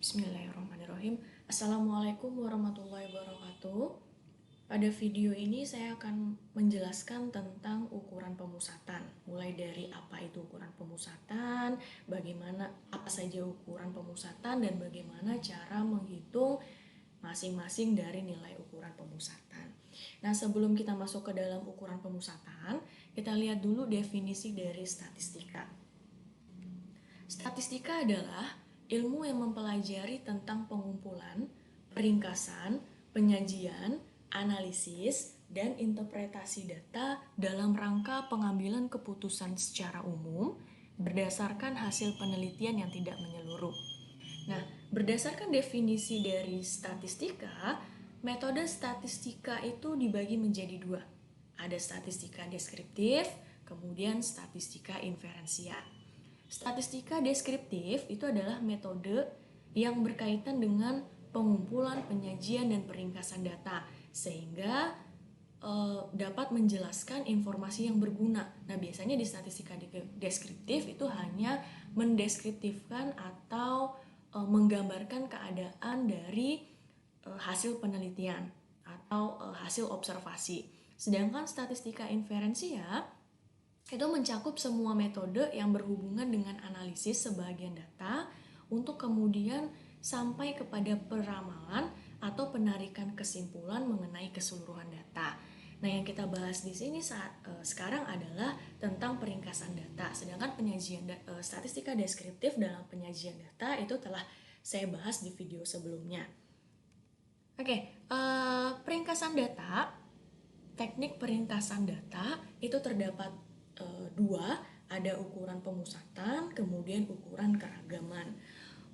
Bismillahirrahmanirrahim. Assalamualaikum warahmatullahi wabarakatuh. Pada video ini saya akan menjelaskan tentang ukuran pemusatan. Mulai dari apa itu ukuran pemusatan, bagaimana apa saja ukuran pemusatan, dan bagaimana cara menghitung masing-masing dari nilai ukuran pemusatan. Nah, sebelum kita masuk ke dalam ukuran pemusatan, kita lihat dulu definisi dari statistika. Statistika adalah ilmu yang mempelajari tentang pengumpulan, peringkasan, penyajian, analisis, dan interpretasi data dalam rangka pengambilan keputusan secara umum berdasarkan hasil penelitian yang tidak menyeluruh. Nah, berdasarkan definisi dari statistika, metode statistika itu dibagi menjadi dua. Ada statistika deskriptif, kemudian statistika inferensial. Statistika deskriptif itu adalah metode yang berkaitan dengan pengumpulan, penyajian, dan peringkasan data sehingga dapat menjelaskan informasi yang berguna. Nah, biasanya di statistika deskriptif itu hanya mendeskriptifkan atau menggambarkan keadaan dari hasil penelitian atau hasil observasi. Sedangkan statistika inferensial itu mencakup semua metode yang berhubungan dengan analisis sebagian data untuk kemudian sampai kepada peramalan atau penarikan kesimpulan mengenai keseluruhan data. Nah, yang kita bahas di sini sekarang adalah tentang peringkasan data. Sedangkan penyajian statistika deskriptif dalam penyajian data itu telah saya bahas di video sebelumnya. Oke, peringkasan data, teknik peringkasan data itu terdapat dua, ada ukuran pemusatan, kemudian ukuran keragaman.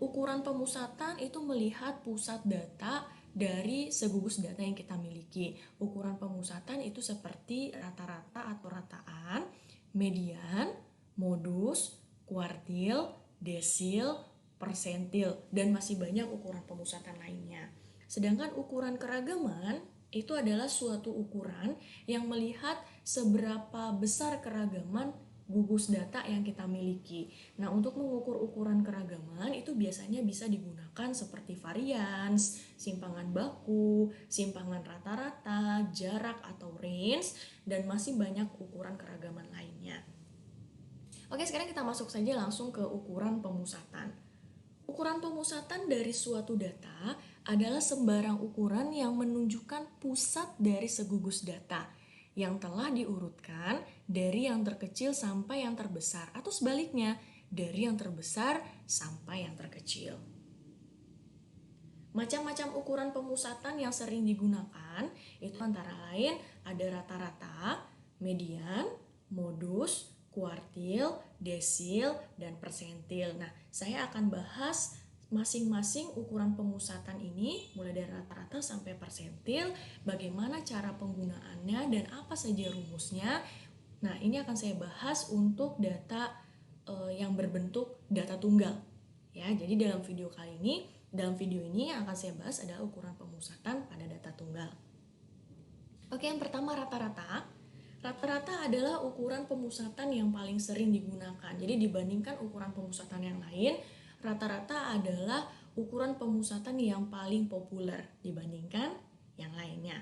Ukuran pemusatan itu melihat pusat data dari segugus data yang kita miliki. Ukuran pemusatan itu seperti rata-rata atau rataan, median, modus, kuartil, desil, persentil, dan masih banyak ukuran pemusatan lainnya. Sedangkan ukuran keragaman itu adalah suatu ukuran yang melihat seberapa besar keragaman gugus data yang kita miliki. Nah, untuk mengukur ukuran keragaman itu biasanya bisa digunakan seperti varians, simpangan baku, simpangan rata-rata, jarak atau range, dan masih banyak ukuran keragaman lainnya. Oke, sekarang kita masuk saja langsung ke ukuran pemusatan. Ukuran pemusatan dari suatu data adalah sembarang ukuran yang menunjukkan pusat dari segugus data yang telah diurutkan dari yang terkecil sampai yang terbesar, atau sebaliknya, dari yang terbesar sampai yang terkecil. Macam-macam ukuran pemusatan yang sering digunakan itu antara lain ada rata-rata, median, modus, kuartil, desil, dan persentil. Nah, saya akan bahas masing-masing ukuran pemusatan ini mulai dari rata-rata sampai persentil, bagaimana cara penggunaannya dan apa saja rumusnya. Nah, ini akan saya bahas untuk data yang berbentuk data tunggal. Ya, jadi dalam video ini yang akan saya bahas adalah ukuran pemusatan pada data tunggal. Oke, yang pertama rata-rata. Rata-rata adalah ukuran pemusatan yang paling sering digunakan. Jadi dibandingkan ukuran pemusatan yang lain, rata-rata adalah ukuran pemusatan yang paling populer dibandingkan yang lainnya.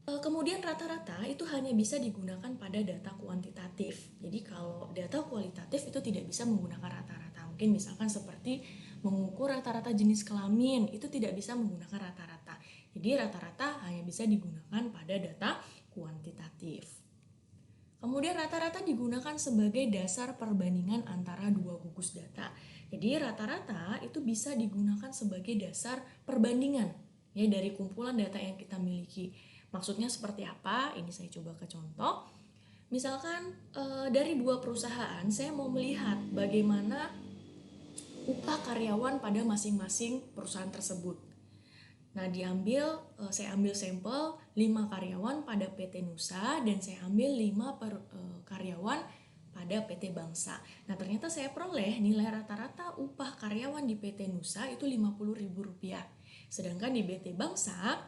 Kemudian rata-rata itu hanya bisa digunakan pada data kuantitatif. Jadi kalau data kualitatif itu tidak bisa menggunakan rata-rata. Mungkin misalkan seperti mengukur rata-rata jenis kelamin, itu tidak bisa menggunakan rata-rata. Jadi rata-rata hanya bisa digunakan pada data kuantitatif. Kemudian rata-rata digunakan sebagai dasar perbandingan antara dua gugus data. Jadi rata-rata itu bisa digunakan sebagai dasar perbandingan ya dari kumpulan data yang kita miliki. Maksudnya seperti apa? Ini saya coba ke contoh. Misalkan dari dua perusahaan, saya mau melihat bagaimana upah karyawan pada masing-masing perusahaan tersebut. Nah, saya ambil sampel 5 karyawan pada PT Nusa dan saya ambil 5 karyawan pada PT Bangsa. Nah, ternyata saya peroleh nilai rata-rata upah karyawan di PT Nusa itu Rp50.000. Sedangkan di PT Bangsa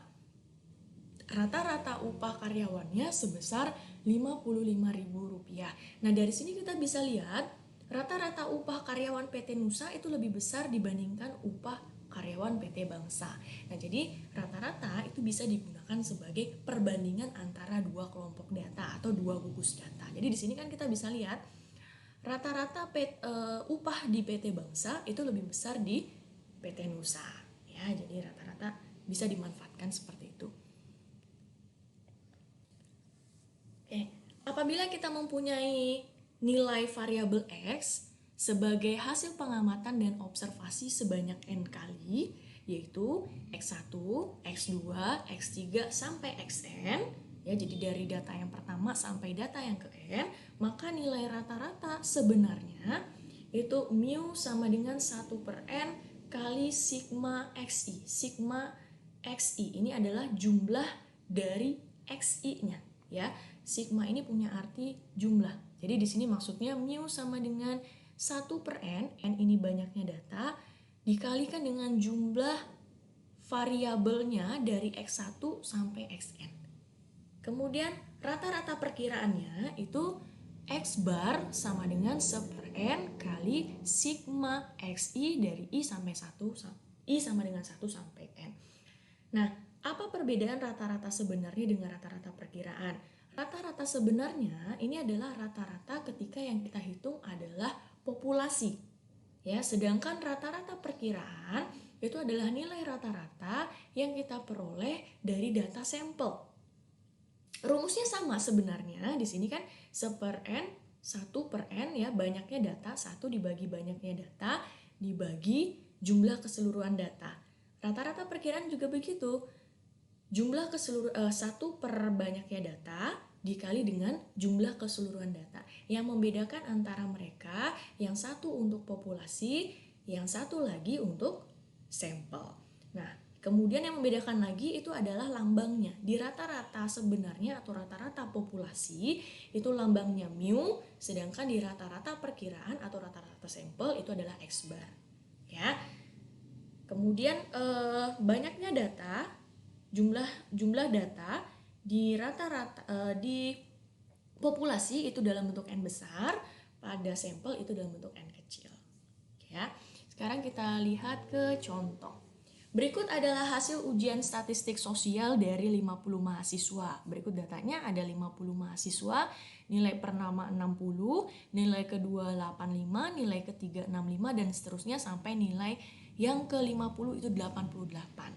rata-rata upah karyawannya sebesar Rp55.000. Nah, dari sini kita bisa lihat rata-rata upah karyawan PT Nusa itu lebih besar dibandingkan upah karyawan PT Bangsa. Nah, jadi rata-rata itu bisa digunakan sebagai perbandingan antara dua kelompok data atau dua gugus data. Jadi di sini kan kita bisa lihat rata-rata upah di PT Bangsa itu lebih besar di PT Nusa. Ya, jadi rata-rata bisa dimanfaatkan seperti itu. Oke, apabila kita mempunyai nilai variabel X sebagai hasil pengamatan dan observasi sebanyak N kali, yaitu X1, X2, X3, sampai Xn, ya, jadi dari data yang pertama sampai data yang ke N, maka nilai rata-rata sebenarnya itu mu sama dengan 1/N kali sigma XI. Sigma XI ini adalah jumlah dari XI-nya, ya. Sigma ini punya arti jumlah. Jadi di sini maksudnya mu sama dengan 1/N, N ini banyaknya data, dikalikan dengan jumlah variabelnya dari X1 sampai Xn. Kemudian rata-rata perkiraannya itu X bar sama dengan 1/N kali sigma XI dari I sampai 1, I sama dengan 1 sampai N. Nah, apa perbedaan rata-rata sebenarnya dengan rata-rata perkiraan? Rata-rata sebenarnya ini adalah rata-rata ketika yang kita hitung adalah populasi. Ya, sedangkan rata-rata perkiraan itu adalah nilai rata-rata yang kita peroleh dari data sampel. Rumusnya sama sebenarnya. Di sini kan 1/N, 1/N, ya, banyaknya data, 1 dibagi banyaknya data dibagi jumlah keseluruhan data. Rata-rata perkiraan juga begitu. Jumlah 1 per banyaknya data dikali dengan jumlah keseluruhan data. Yang membedakan antara mereka, yang satu untuk populasi, yang satu lagi untuk sampel. Nah, kemudian yang membedakan lagi itu adalah lambangnya. Di rata-rata sebenarnya atau rata-rata populasi itu lambangnya mu, sedangkan di rata-rata perkiraan atau rata-rata sampel itu adalah X bar. Ya. Kemudian banyaknya data, jumlah data di rata-rata di populasi itu dalam bentuk N besar, pada sampel itu dalam bentuk N kecil. Ya. Sekarang kita lihat ke contoh. Berikut adalah hasil ujian statistik sosial dari 50 mahasiswa. Berikut datanya ada 50 mahasiswa, nilai pertama 60, nilai kedua 85, nilai ketiga 65, dan seterusnya sampai nilai yang ke-50 itu 88.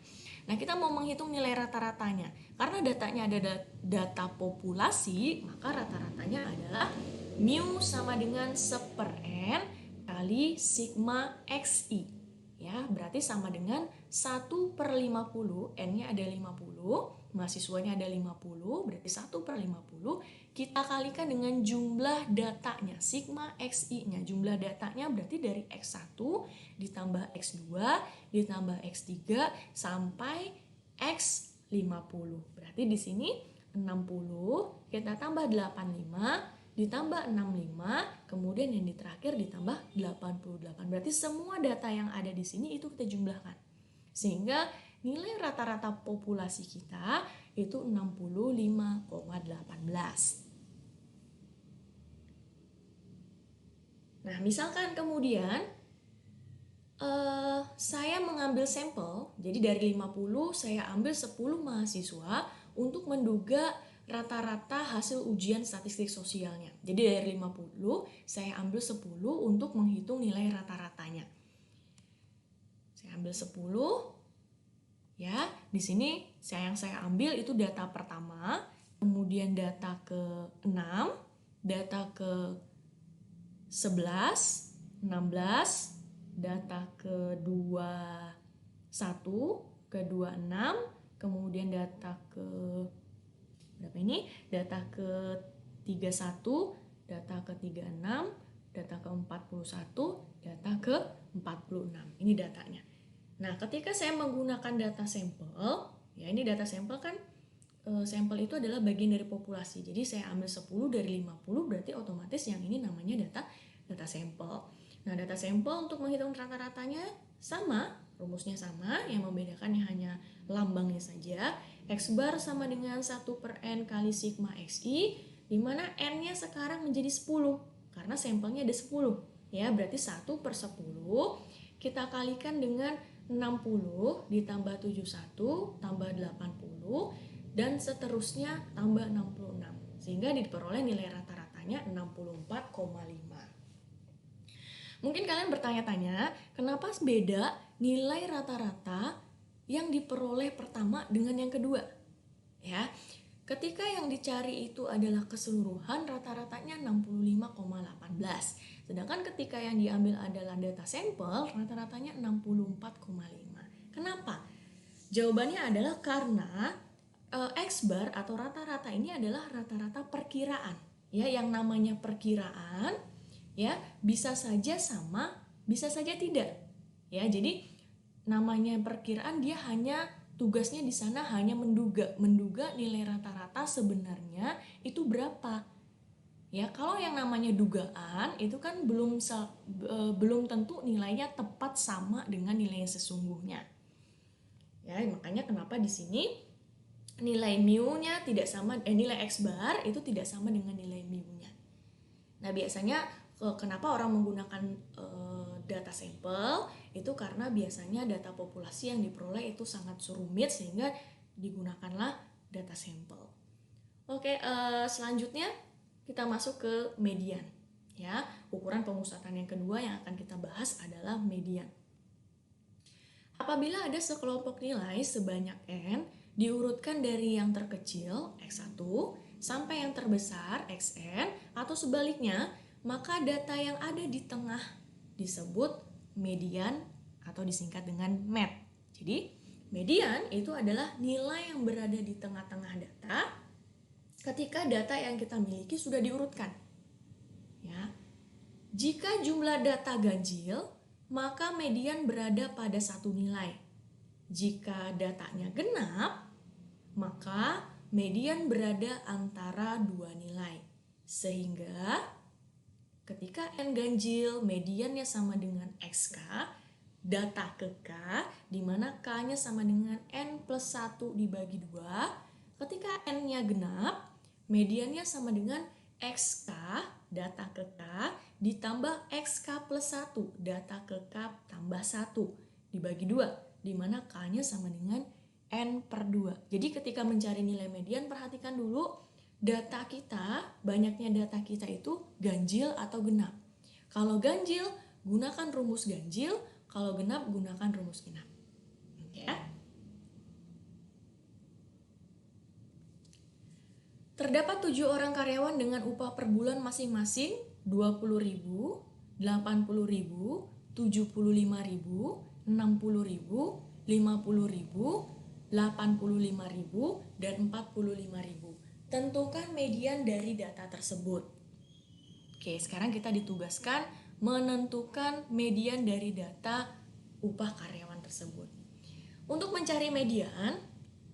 Nah, kita mau menghitung nilai rata-ratanya. Karena datanya ada data populasi, maka rata-ratanya adalah mu sama dengan 1/N kali sigma XI. Ya, berarti sama dengan 1/50, N-nya ada 50, mahasiswanya ada 50, berarti 1/50, kita kalikan dengan jumlah datanya, sigma XI-nya. Jumlah datanya berarti dari X1 ditambah X2 ditambah X3 sampai X50. Berarti di sini 60 kita tambah 85 ditambah 65, kemudian yang di terakhir ditambah 88. Berarti semua data yang ada di sini itu kita jumlahkan. Sehingga nilai rata-rata populasi kita itu 65,18. Nah, misalkan kemudian saya mengambil sampel, jadi dari 50 saya ambil 10 mahasiswa untuk menduga rata-rata hasil ujian statistik sosialnya. Jadi dari 50 saya ambil 10 untuk menghitung nilai rata-ratanya. Saya ambil 10, ya. Di sini yang saya ambil itu data pertama, kemudian data ke-6, data ke-11, 16, data ke-21, ke-26, kemudian data berapa ini? Data ke-31, data ke-36, data ke-41, data ke-46. Ini datanya. Nah, ketika saya menggunakan data sampel, ya, ini data sampel kan, sampel itu adalah bagian dari populasi. Jadi saya ambil 10 dari 50, berarti otomatis yang ini namanya data sampel. Nah, data sampel untuk menghitung rata-ratanya sama, rumusnya sama, yang membedakannya hanya lambangnya saja. X bar sama dengan 1/N kali sigma XI, di mana N-nya sekarang menjadi 10, karena sampelnya ada 10. Ya, berarti 1/10 kita kalikan dengan 60 ditambah 71 tambah 80 dan seterusnya tambah 66. Sehingga diperoleh nilai rata-ratanya 64,5. Mungkin kalian bertanya-tanya, kenapa beda nilai rata-rata yang diperoleh pertama dengan yang kedua? Ya, ketika yang dicari itu adalah keseluruhan, rata-ratanya 65,18. Sedangkan ketika yang diambil adalah data sampel, rata-ratanya 64,5. Kenapa? Jawabannya adalah karena X-bar atau rata-rata ini adalah rata-rata perkiraan. Ya, yang namanya perkiraan ya bisa saja sama, bisa saja tidak. Ya, jadi namanya perkiraan dia hanya tugasnya di sana hanya menduga nilai rata-rata sebenarnya itu berapa. Ya, kalau yang namanya dugaan itu kan belum tentu nilainya tepat sama dengan nilai yang sesungguhnya. Ya, makanya kenapa di sini nilai mu-nya tidak sama, nilai X bar itu tidak sama dengan nilai mu-nya. Nah, biasanya kenapa orang menggunakan data sampel itu karena biasanya data populasi yang diperoleh itu sangat rumit sehingga digunakanlah data sampel. Oke, selanjutnya kita masuk ke median. Ya, ukuran pemusatan yang kedua yang akan kita bahas adalah median. Apabila ada sekelompok nilai sebanyak n diurutkan dari yang terkecil x1 sampai yang terbesar xn atau sebaliknya, maka data yang ada di tengah disebut median atau disingkat dengan med. Jadi, median itu adalah nilai yang berada di tengah-tengah data ketika data yang kita miliki sudah diurutkan. Ya. Jika jumlah data ganjil, maka median berada pada satu nilai. Jika datanya genap, maka median berada antara dua nilai. Sehingga ketika n ganjil, mediannya sama dengan xk, data ke k, di mana k-nya sama dengan n plus 1 dibagi 2. Ketika n-nya genap, mediannya sama dengan xk, data ke k, ditambah xk plus 1, data ke k tambah 1, dibagi 2, di mana k-nya sama dengan n per 2. Jadi ketika mencari nilai median, perhatikan dulu data kita, banyaknya data kita itu ganjil atau genap. Kalau ganjil, gunakan rumus ganjil. Kalau genap, gunakan rumus genap. Ya. Terdapat 7 orang karyawan dengan upah per bulan masing-masing 20.000, 80.000, 75.000, 60.000, 50.000, 85.000, dan 45.000. Tentukan median dari data tersebut. Oke, sekarang kita ditugaskan menentukan median dari data upah karyawan tersebut. Untuk mencari median,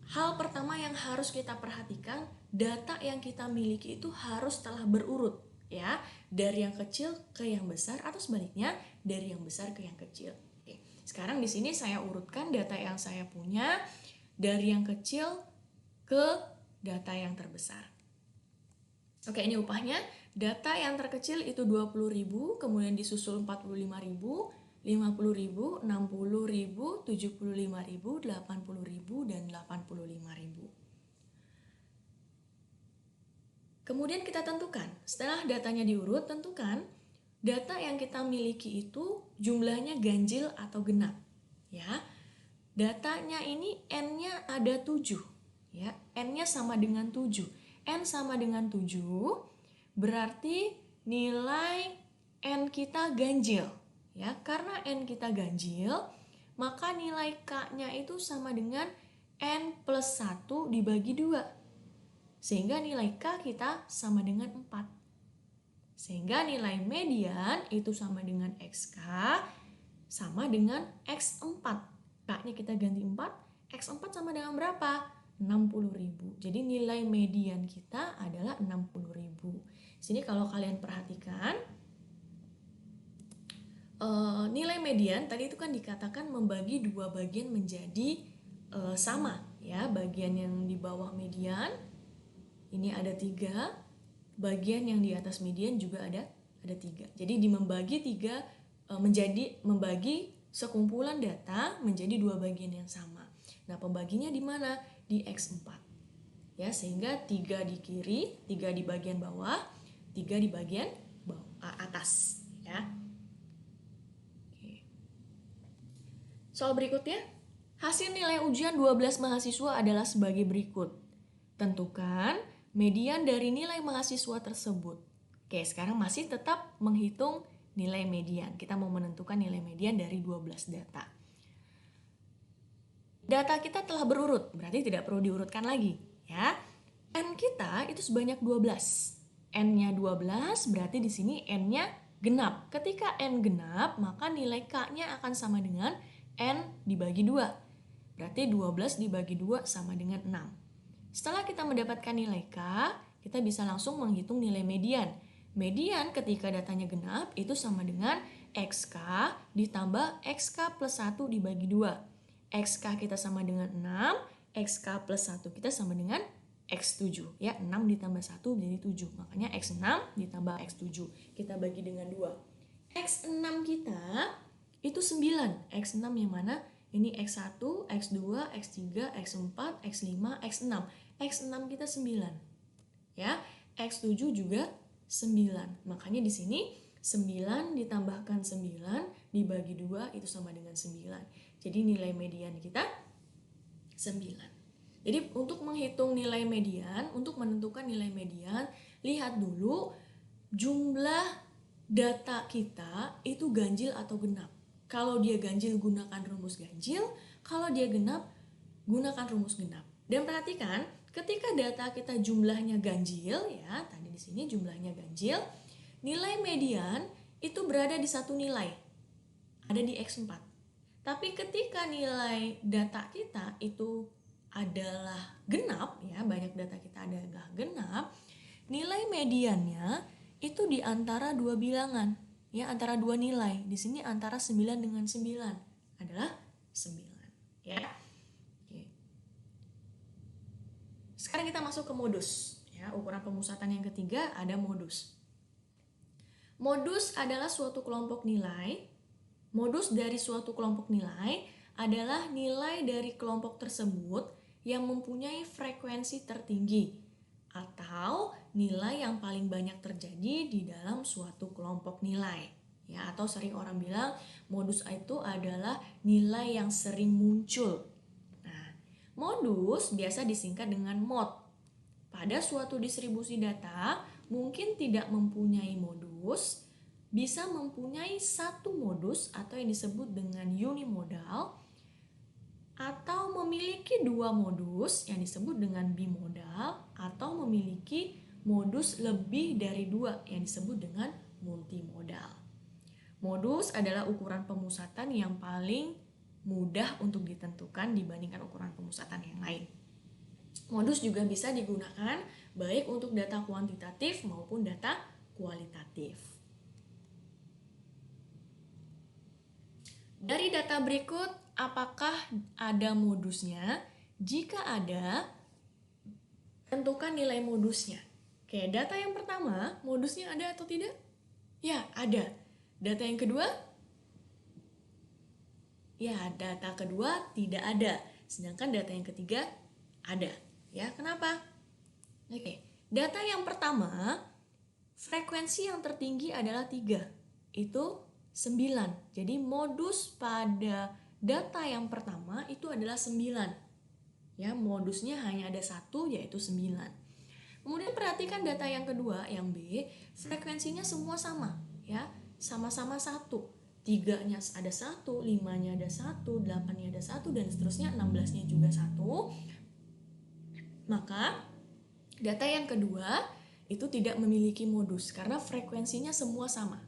hal pertama yang harus kita perhatikan, data yang kita miliki itu harus telah berurut, ya, dari yang kecil ke yang besar atau sebaliknya dari yang besar ke yang kecil. Oke, sekarang di sini saya urutkan data yang saya punya dari yang kecil ke data yang terbesar. Oke, ini upahnya. Data yang terkecil itu 20.000, kemudian disusul 45.000, 50.000, 60.000, 75.000, 80.000, dan 85.000. Kemudian kita tentukan, setelah datanya diurut, tentukan data yang kita miliki itu jumlahnya ganjil atau genap. Ya, datanya ini n-nya ada 7. Ya, n-nya sama dengan 7. N sama dengan 7, berarti nilai n kita ganjil. Ya, karena n kita ganjil, maka nilai k-nya itu sama dengan n plus 1 dibagi 2. Sehingga nilai k kita sama dengan 4. Sehingga nilai median itu sama dengan xk sama dengan x4. K-nya kita ganti 4, x4 sama dengan berapa? 60.000. Jadi nilai median kita adalah 60.000. Sini kalau kalian perhatikan, nilai median tadi itu kan dikatakan membagi dua bagian menjadi sama, ya. Bagian yang di bawah median ini ada 3, bagian yang di atas median juga ada Ada 3. Jadi membagi sekumpulan data menjadi 2 bagian yang sama. Nah, pembaginya di mana? Di X4. Ya, sehingga 3 di kiri, 3 di bagian bawah, 3 di bagian atas, ya. Oke. Soal berikutnya, hasil nilai ujian 12 mahasiswa adalah sebagai berikut. Tentukan median dari nilai mahasiswa tersebut. Oke, sekarang masih tetap menghitung nilai median. Kita mau menentukan nilai median dari 12 data. Data kita telah berurut, berarti tidak perlu diurutkan lagi, ya. N kita itu sebanyak 12. N-nya 12, berarti di sini N-nya genap. Ketika N genap, maka nilai K-nya akan sama dengan N dibagi 2. Berarti 12 dibagi 2 sama dengan 6. Setelah kita mendapatkan nilai K, kita bisa langsung menghitung nilai median. Median ketika datanya genap itu sama dengan XK ditambah XK plus 1 dibagi 2. XK kita sama dengan 6, XK plus 1 kita sama dengan X7. Ya, 6 ditambah 1 jadi 7. Makanya X6 ditambah X7. Kita bagi dengan 2. X6 kita itu 9. X6 yang mana? Ini X1, X2, X3, X4, X5, X6. X6 kita 9. Ya, X7 juga 9. Makanya di sini 9 ditambahkan 9 dibagi 2 itu sama dengan 9. Jadi nilai median kita 9. Jadi untuk menghitung nilai median, untuk menentukan nilai median, lihat dulu jumlah data kita itu ganjil atau genap. Kalau dia ganjil gunakan rumus ganjil, kalau dia genap gunakan rumus genap. Dan perhatikan ketika data kita jumlahnya ganjil, ya tadi di sini jumlahnya ganjil, nilai median itu berada di satu nilai, ada di X4. Tapi ketika nilai data kita itu adalah genap, ya banyak data kita adalah genap, nilai mediannya itu di antara dua bilangan, ya antara dua nilai. Di sini antara 9 dengan 9 adalah 9, ya. Sekarang kita masuk ke modus. Ya, ukuran pemusatan yang ketiga ada modus. Modus adalah suatu kelompok nilai. Modus dari suatu kelompok nilai adalah nilai dari kelompok tersebut yang mempunyai frekuensi tertinggi atau nilai yang paling banyak terjadi di dalam suatu kelompok nilai. Ya, atau sering orang bilang modus itu adalah nilai yang sering muncul. Modus biasa disingkat dengan mod. Pada suatu distribusi data, mungkin tidak mempunyai modus, bisa mempunyai satu modus atau yang disebut dengan unimodal, atau memiliki dua modus yang disebut dengan bimodal, atau memiliki modus lebih dari dua yang disebut dengan multimodal. Modus adalah ukuran pemusatan yang paling mudah untuk ditentukan dibandingkan ukuran pemusatan yang lain. Modus juga bisa digunakan baik untuk data kuantitatif maupun data kualitatif. Dari data berikut, apakah ada modusnya? Jika ada, tentukan nilai modusnya. Oke, data yang pertama, modusnya ada atau tidak? Ya, ada. Data yang kedua? Ya, data kedua tidak ada, sedangkan data yang ketiga ada. Ya, kenapa? Oke, data yang pertama, frekuensi yang tertinggi adalah 3, itu 9. Jadi modus pada data yang pertama itu adalah 9. Ya, modusnya hanya ada 1 yaitu 9. Kemudian perhatikan data yang kedua, yang B, frekuensinya semua sama, ya, sama-sama 1. 3-nya ada 1, 5-nya ada 1, 8-nya ada 1, dan seterusnya 16-nya juga 1. Maka data yang kedua itu tidak memiliki modus karena frekuensinya semua sama.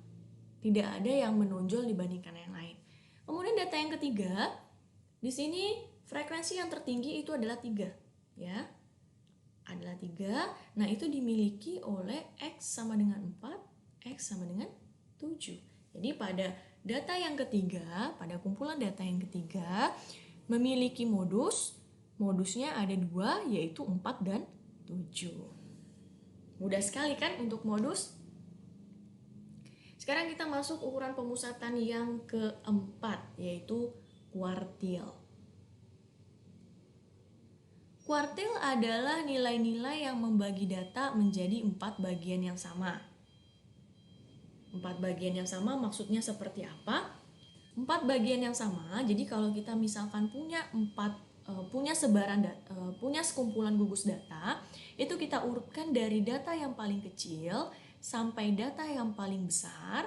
Tidak ada yang menonjol dibandingkan yang lain. Kemudian data yang ketiga, di sini frekuensi yang tertinggi itu adalah 3, ya. Adalah 3. Nah, itu dimiliki oleh X sama dengan 4, X sama dengan 7. Jadi pada data yang ketiga, pada kumpulan data yang ketiga, memiliki modus. Modusnya ada 2, yaitu 4 dan 7. Mudah sekali kan untuk modus? Sekarang kita masuk ukuran pemusatan yang keempat, yaitu kuartil. Kuartil adalah nilai-nilai yang membagi data menjadi 4 bagian yang sama. 4 bagian yang sama maksudnya seperti apa? 4 bagian yang sama, jadi kalau kita misalkan punya punya sekumpulan gugus data, itu kita urutkan dari data yang paling kecil sampai data yang paling besar,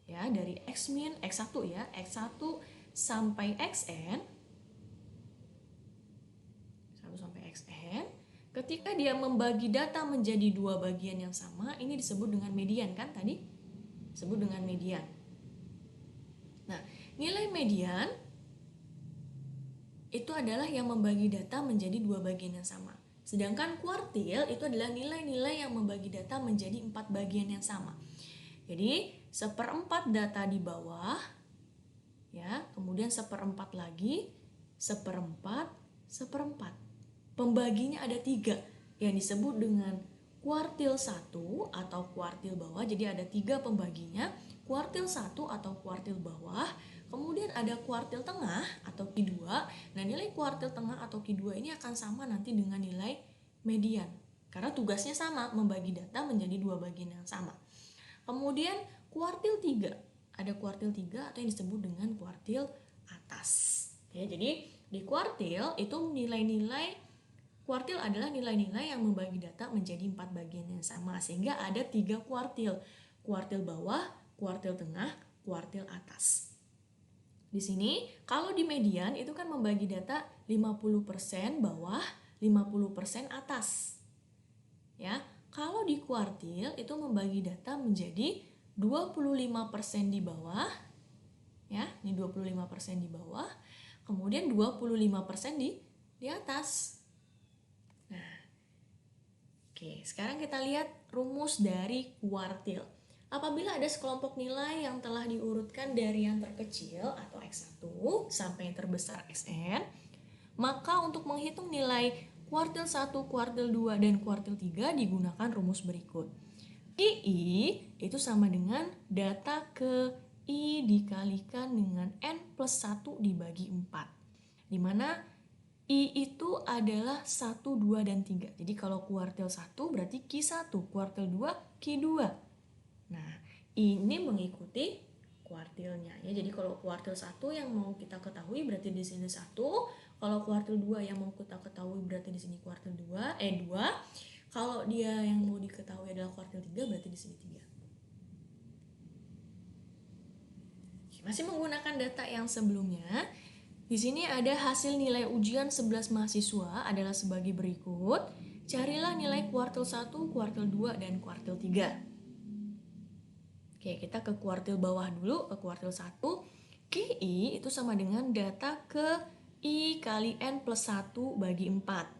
ya, dari X min, X1 ya, X1 sampai Xn, 1 sampai Xn. Ketika dia membagi data menjadi 2 bagian yang sama, ini disebut dengan median kan tadi? Disebut dengan median. Nah, nilai median itu adalah yang membagi data menjadi 2 bagian yang sama. Sedangkan kuartil itu adalah nilai-nilai yang membagi data menjadi 4 bagian yang sama. Jadi, 1/4 data di bawah, ya, kemudian 1/4 lagi, 1/4, 1/4. Pembaginya ada 3 yang disebut dengan kuartil 1 atau kuartil bawah. Jadi ada 3 pembaginya, kuartil 1 atau kuartil bawah, kemudian ada kuartil tengah atau Q2. Nah, nilai kuartil tengah atau Q2 ini akan sama nanti dengan nilai median. Karena tugasnya sama, membagi data menjadi 2 bagian yang sama. Kemudian kuartil 3. Ada kuartil 3 atau yang disebut dengan kuartil atas. Ya, jadi di kuartil itu kuartil adalah nilai-nilai yang membagi data menjadi 4 bagian yang sama. Sehingga ada 3 kuartil. Kuartil bawah, kuartil tengah, kuartil atas. Di sini, kalau di median itu kan membagi data 50% bawah, 50% atas. Ya, kalau di kuartil itu membagi data menjadi 25% di bawah, ya, ini 25% di bawah, kemudian 25% di atas. Nah, oke, sekarang kita lihat rumus dari kuartil. Apabila ada sekelompok nilai yang telah diurutkan dari yang terkecil atau X1 sampai yang terbesar Xn, maka untuk menghitung nilai kuartil 1, kuartil 2, dan kuartil 3 digunakan rumus berikut. I itu sama dengan data ke I dikalikan dengan N plus 1 dibagi 4. Dimana I itu adalah 1, 2, dan 3. Jadi kalau kuartil 1 berarti Q1, kuartil 2 Q2. Nah, ini mengikuti kuartilnya ya. Jadi kalau kuartil 1 yang mau kita ketahui berarti di sini 1. Kalau kuartil 2 yang mau kita ketahui berarti di sini kuartil 2. Kalau dia yang mau diketahui adalah kuartil 3 berarti di sini 3. Masih menggunakan data yang sebelumnya. Di sini ada hasil nilai ujian 11 mahasiswa adalah sebagai berikut. Carilah nilai kuartil 1, kuartil 2, dan kuartil 3. Oke, kita ke kuartil bawah dulu, ke kuartil 1. QI itu sama dengan data ke I kali N plus 1 bagi 4.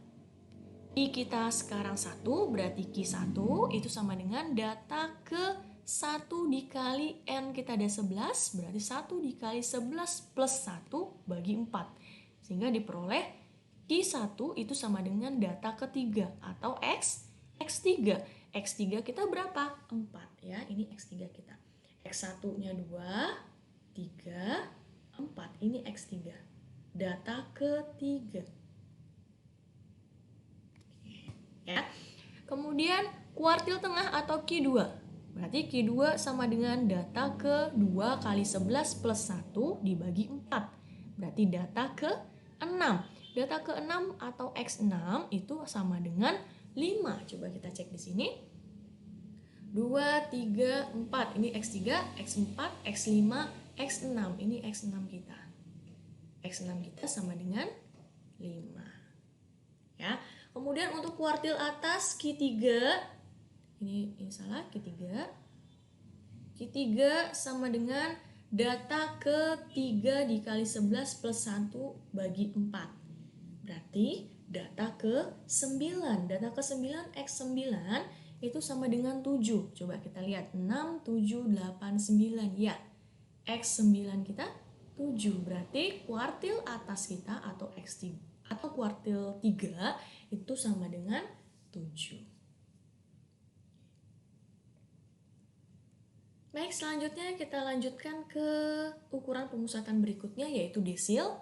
I kita sekarang 1, berarti Q1 itu sama dengan data ke 1 dikali N kita ada 11, berarti 1 dikali 11 plus 1 bagi 4. Sehingga diperoleh Q1 itu sama dengan data ketiga atau X3. X3 kita berapa? 4 ya, ini X3 kita. X1-nya 2, 3, 4. Ini X3. Data ketiga. Ya. Kemudian kuartil tengah atau Q2. Berarti Q2 sama dengan data ke 2 kali 11 plus 1 dibagi 4. Berarti data ke 6. Data ke 6 atau X6 itu sama dengan 5. Coba kita cek di sini. 2, 3, 4. Ini X3, X4, X5, X6. Ini X6 kita. X6 kita sama dengan 5. Ya. Kemudian untuk kuartil atas Q3. Ini salah, Q3. Q3 sama dengan data ke 3 dikali 11 plus 1 bagi 4. Berarti data ke 9. Data ke 9 X9 itu sama dengan 7. Coba kita lihat. 6, 7, 8, 9. Ya, X9 kita 7. Berarti kuartil atas kita atau X3 atau kuartil 3 itu sama dengan 7. Baik, selanjutnya kita lanjutkan ke ukuran pemusatan berikutnya, yaitu desil.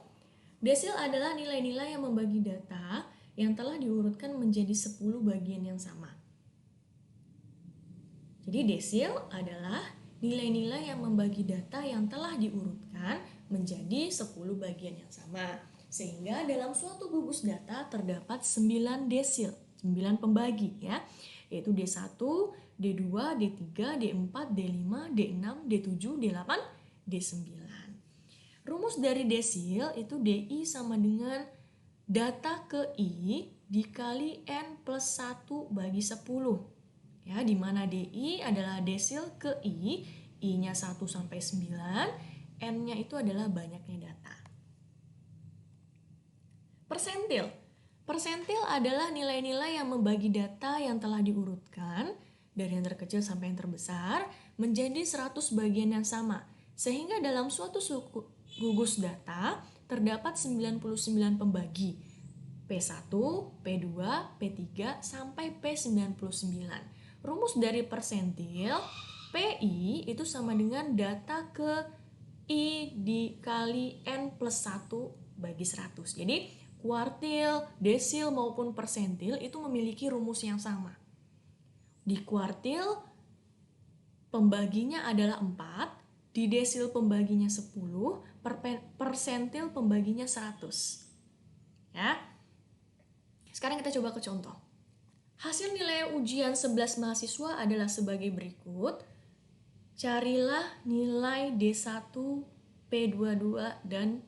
Desil adalah nilai-nilai yang membagi data yang telah diurutkan menjadi 10 bagian yang sama. Jadi desil adalah nilai-nilai yang membagi data yang telah diurutkan menjadi 10 bagian yang sama. Sehingga dalam suatu gugus data terdapat 9 desil, 9 pembagi ya, yaitu D1, D2, D3, D4, D5, D6, D7, D8, D9. Rumus dari desil itu DI sama dengan data ke I dikali N plus 1 bagi 10. Ya, di mana DI adalah desil ke I, I-nya 1 sampai 9, N-nya itu adalah banyaknya data. Persentil. Persentil adalah nilai-nilai yang membagi data yang telah diurutkan dari yang terkecil sampai yang terbesar menjadi 100 bagian yang sama. Sehingga dalam suatu gugus data terdapat 99 pembagi P1, P2, P3 sampai P99. Rumus dari persentil PI itu sama dengan data ke I dikali N plus 1 bagi 100. Jadi kuartil, desil maupun persentil itu memiliki rumus yang sama. Di kuartil pembaginya adalah 4, di desil pembaginya 10, persentil pembaginya 100. Ya. Sekarang kita coba ke contoh. Hasil nilai ujian 11 mahasiswa adalah sebagai berikut. Carilah nilai D1, P22, dan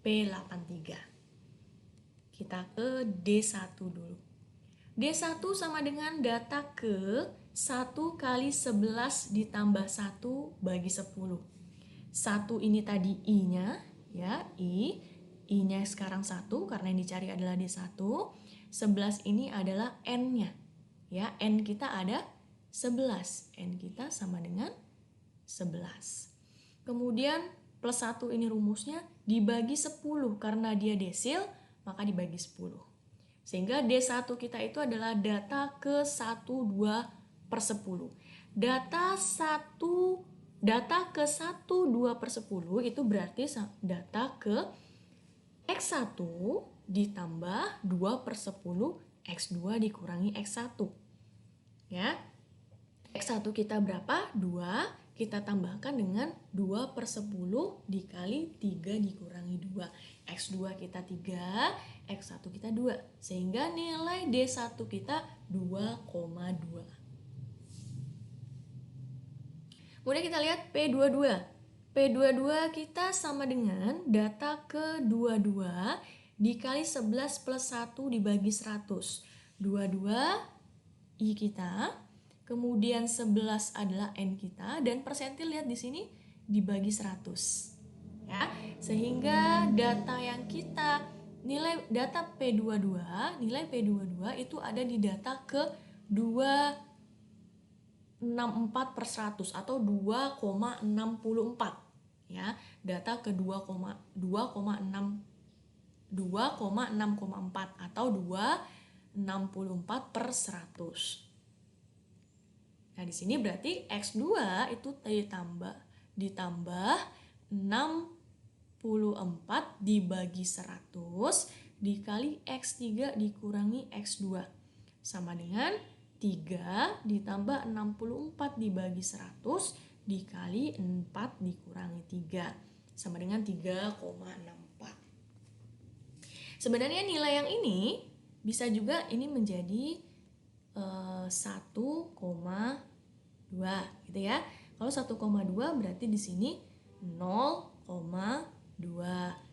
P83. Kita ke D1 dulu. D1 sama dengan data ke 1 kali 11 ditambah 1 bagi 10. 1 ini tadi I-nya, ya, I-nya sekarang 1 karena yang dicari adalah D1. 11 ini adalah N-nya. Ya, N kita ada 11. N kita sama dengan 11. Kemudian plus 1 ini rumusnya dibagi 10 karena dia desil, maka dibagi 10. Sehingga D1 kita itu adalah data ke 1, 2 per 10. Data ke 1, 2 per 10 itu berarti data ke X1 ditambah 2 per 10 X2 dikurangi X1. Ya. X1 kita berapa? 2. Kita tambahkan dengan 2 per 10 dikali 3 dikurangi 2. X2 kita 3, X1 kita 2. Sehingga nilai D1 kita 2,2. Kemudian kita lihat P22. P22 kita sama dengan data ke 22 dikali 11 plus 1 dibagi 100. 22 I kita. Kemudian 11 adalah N kita dan persentil lihat di sini dibagi 100. Ya, sehingga data yang kita nilai data P22, nilai P22 itu ada di data ke 264 per 100 atau 2,64. Ya, data ke 2,6,4 atau 264 per 100. Nah, di sini berarti X2 itu ditambah 64 dibagi 100 dikali X3 dikurangi X2. Sama dengan 3 ditambah 64 dibagi 100 dikali 4 dikurangi 3. Sama dengan 3,64. Sebenarnya nilai yang ini bisa juga ini menjadi 1,2 gitu ya. Kalau 1,2 berarti di sini 0,2.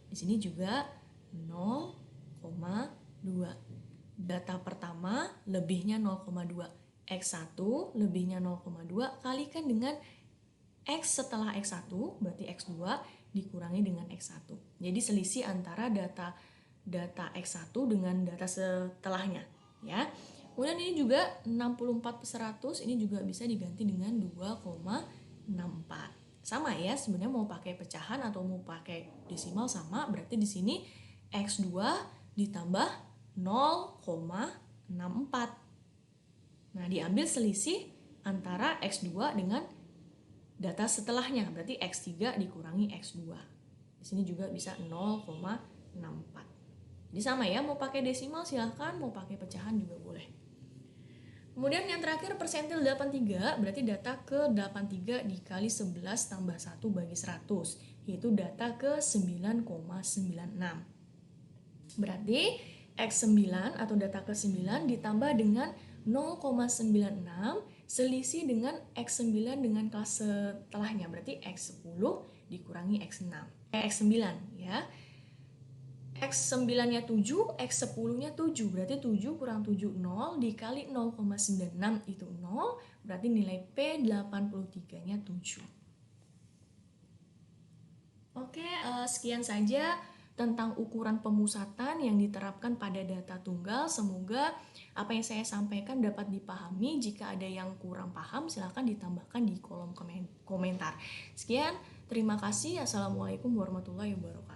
Di sini juga 0,2. Data pertama lebihnya 0,2. X1 lebihnya 0,2 kalikan dengan X setelah X1 berarti X2 dikurangi dengan X1. Jadi selisih antara data X1 dengan data setelahnya ya. Kemudian ini juga 64 per 100 ini juga bisa diganti dengan 2,64. Sama ya, sebenarnya mau pakai pecahan atau mau pakai desimal sama, berarti di sini X2 ditambah 0,64. Nah, diambil selisih antara X2 dengan data setelahnya, berarti X3 dikurangi X2. Di sini juga bisa 0,64. Jadi sama ya, mau pakai desimal silahkan, mau pakai pecahan juga boleh. Kemudian yang terakhir persentil 83, berarti data ke 83 dikali 11 tambah 1 bagi 100, yaitu data ke 9,96. Berarti X9 atau data ke 9 ditambah dengan 0,96 selisih dengan X9 dengan kelas setelahnya, berarti X10 dikurangi X9 ya. X9-nya 7, X10-nya 7, berarti 7 kurang 7, 0, dikali 0,96 itu 0, berarti nilai P83-nya 7. Oke, sekian saja tentang ukuran pemusatan yang diterapkan pada data tunggal. Semoga apa yang saya sampaikan dapat dipahami. Jika ada yang kurang paham, silakan ditambahkan di kolom komentar. Sekian, terima kasih. Assalamualaikum warahmatullahi wabarakatuh.